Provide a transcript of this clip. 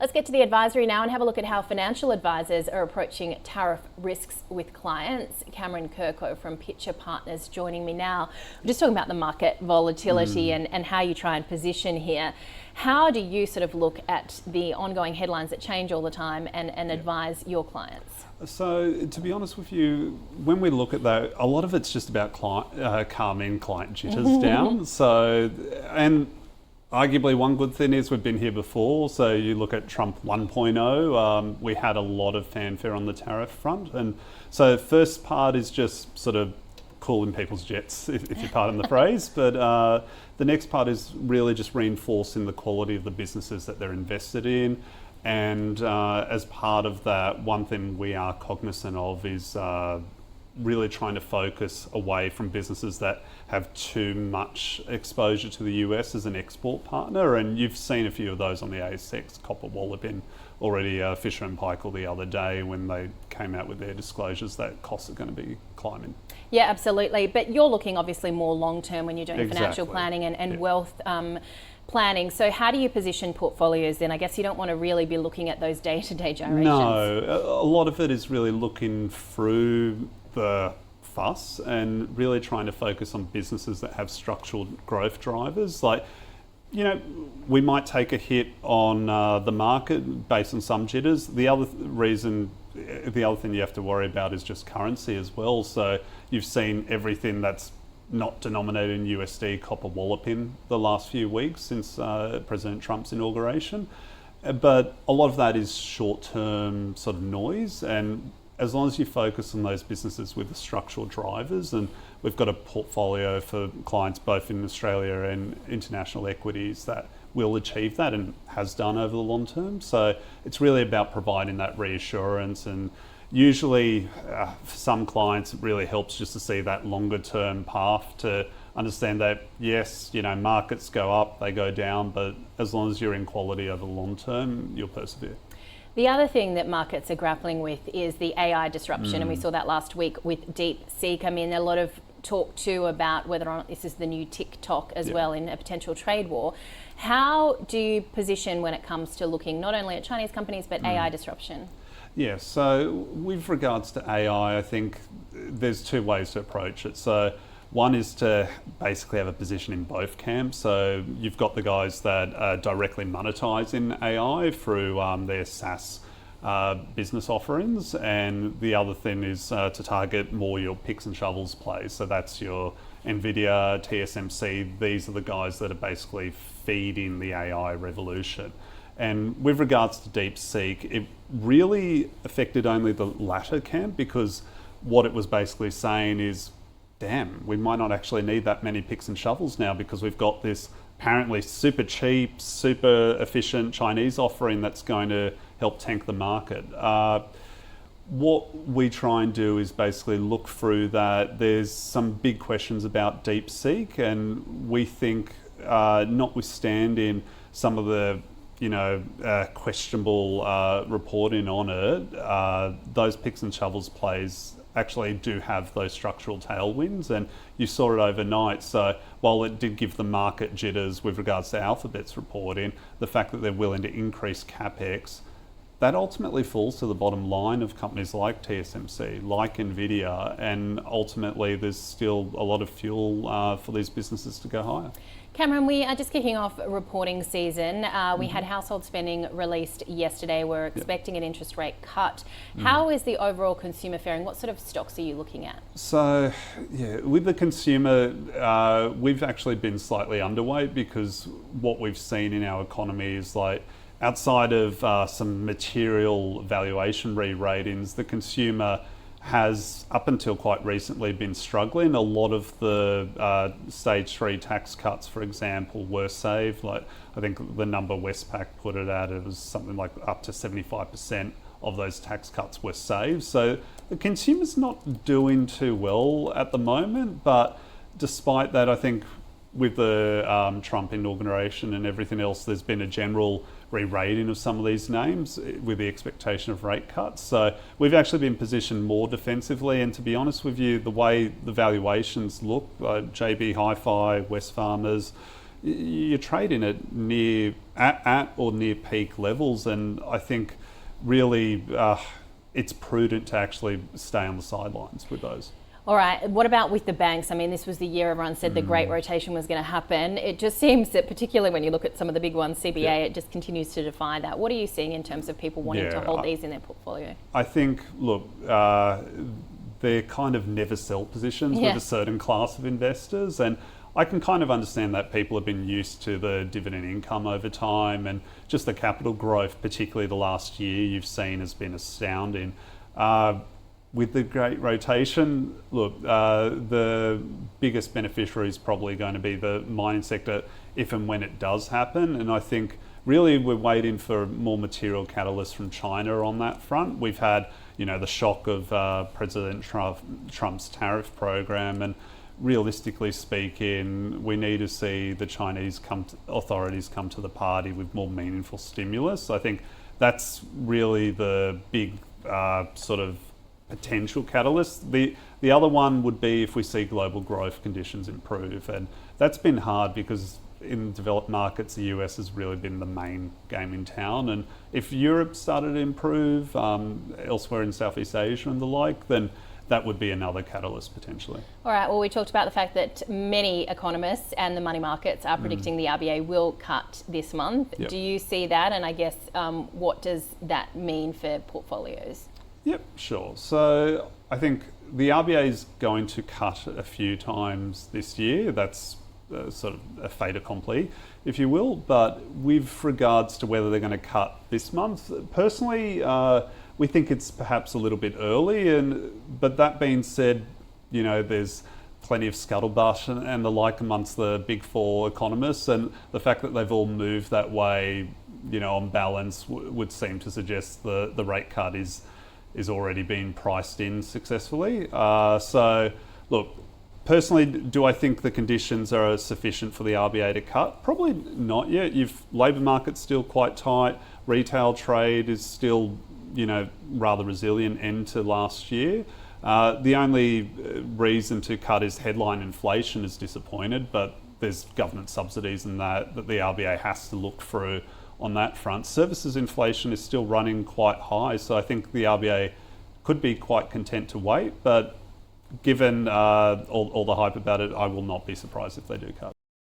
Let's get to the advisory now and have a look at how financial advisors are approaching tariff risks with clients. Cameron Kirko from Pitcher Partners joining me now. We're just talking about the market volatility and how you try and position here. How do you sort of look at the ongoing headlines that change all the time and advise your clients? So, to be honest with you, when we look at that, a lot of it's just about calming client jitters down. So, and arguably one good thing is we've been here before. So you look at Trump 1.0, we had a lot of fanfare on the tariff front. And so first part is just sort of cooling people's jets, if you pardon the phrase. But the next part is really just reinforcing the quality of the businesses that they're invested in. And as part of that, one thing we are cognizant of is really trying to focus away from businesses that have too much exposure to the US as an export partner. And you've seen a few of those on the ASX, Copper Wallopin, already Fisher & Paykel the other day when they came out with their disclosures that costs are going to be climbing. Yeah, absolutely. But you're looking obviously more long term when you're doing financial planning and wealth planning. So how do you position portfolios then? I guess you don't want to really be looking at those day-to-day gyrations. No, a lot of it is really looking through the fuss and really trying to focus on businesses that have structural growth drivers. Like, you know, we might take a hit on the market based on some jitters. The other thing you have to worry about is just currency as well. So you've seen everything that's not denominated in USD, Copper Wallopin the last few weeks since President Trump's inauguration. But a lot of that is short-term sort of noise, and as long as you focus on those businesses with the structural drivers, and we've got a portfolio for clients both in Australia and international equities that will achieve that and has done over the long term. So it's really about providing that reassurance, and usually for some clients it really helps just to see that longer term path to understand that yes, you know, markets go up, they go down, but as long as you're in quality over the long term, you'll persevere. The other thing that markets are grappling with is the AI disruption, and we saw that last week with DeepSeek. I mean, a lot of talk too about whether or not this is the new TikTok as well in a potential trade war. How do you position when it comes to looking not only at Chinese companies but AI disruption? Yeah, so with regards to AI, I think there's two ways to approach it. So one is to basically have a position in both camps. So you've got the guys that are directly monetizing AI through their SaaS business offerings, and the other thing is to target more your picks and shovels plays. So that's your NVIDIA, TSMC. These are the guys that are basically feeding the AI revolution. And with regards to DeepSeek, it really affected only the latter camp, because what it was basically saying is, damn, we might not actually need that many picks and shovels now, because we've got this apparently super cheap, super efficient Chinese offering that's going to help tank the market. What we try and do is basically look through that. There's some big questions about DeepSeek, and we think, notwithstanding some of the questionable reporting on it, those picks and shovels plays actually do have those structural tailwinds, and you saw it overnight. So while it did give the market jitters with regards to Alphabet's reporting, the fact that they're willing to increase capex, that ultimately falls to the bottom line of companies like TSMC, like NVIDIA, and ultimately there's still a lot of fuel for these businesses to go higher. Cameron, we are just kicking off reporting season. We had household spending released yesterday. We're expecting an interest rate cut. How is the overall consumer faring? What sort of stocks are you looking at? So, yeah, with the consumer, we've actually been slightly underweight, because what we've seen in our economy is, like, outside of some material valuation re-ratings, the consumer has, up until quite recently, been struggling. A lot of the stage 3 tax cuts, for example, were saved. Like, I think the number Westpac put it at, it was something like up to 75% of those tax cuts were saved. So the consumer's not doing too well at the moment, but despite that, I think with the Trump inauguration and everything else, there's been a general re-rating of some of these names with the expectation of rate cuts. So we've actually been positioned more defensively, and to be honest with you, the way the valuations look, JB Hi-Fi, Wesfarmers, you're trading at near at or near peak levels, and I think really it's prudent to actually stay on the sidelines with those. All right, what about with the banks? I mean, this was the year everyone said the great rotation was going to happen. It just seems that, particularly when you look at some of the big ones, CBA, it just continues to defy that. What are you seeing in terms of people wanting to hold these in their portfolio? I think, look, they're kind of never sell positions with a certain class of investors, and I can kind of understand that people have been used to the dividend income over time, and just the capital growth, particularly the last year you've seen, has been astounding. With the great rotation, look, the biggest beneficiary is probably going to be the mining sector if and when it does happen. And I think really we're waiting for more material catalysts from China on that front. We've had, the shock of President Trump's tariff program, and realistically speaking, we need to see the Chinese authorities come to the party with more meaningful stimulus. I think that's really the big sort of potential catalyst. The other one would be if we see global growth conditions improve, and that's been hard because in developed markets the US has really been the main game in town, and if Europe started to improve elsewhere in Southeast Asia and the like, then that would be another catalyst potentially. All right, well, we talked about the fact that many economists and the money markets are predicting the RBA will cut this month. Yep. Do you see that? And I guess what does that mean for portfolios? Yep, sure. So I think the RBA is going to cut a few times this year. That's sort of a fait accompli, if you will. But with regards to whether they're going to cut this month, personally, we think it's perhaps a little bit early. But that being said, there's plenty of scuttlebutt and the like amongst the big four economists, and the fact that they've all moved that way, on balance, would seem to suggest the rate cut is already been priced in successfully. So, look, personally, do I think the conditions are sufficient for the RBA to cut? Probably not yet. Labour market's still quite tight. Retail trade is still, rather resilient end to last year. The only reason to cut is headline inflation is disappointed, but there's government subsidies and that the RBA has to look through on that front. Services inflation is still running quite high, so I think the RBA could be quite content to wait, but given all the hype about it, I will not be surprised if they do cut.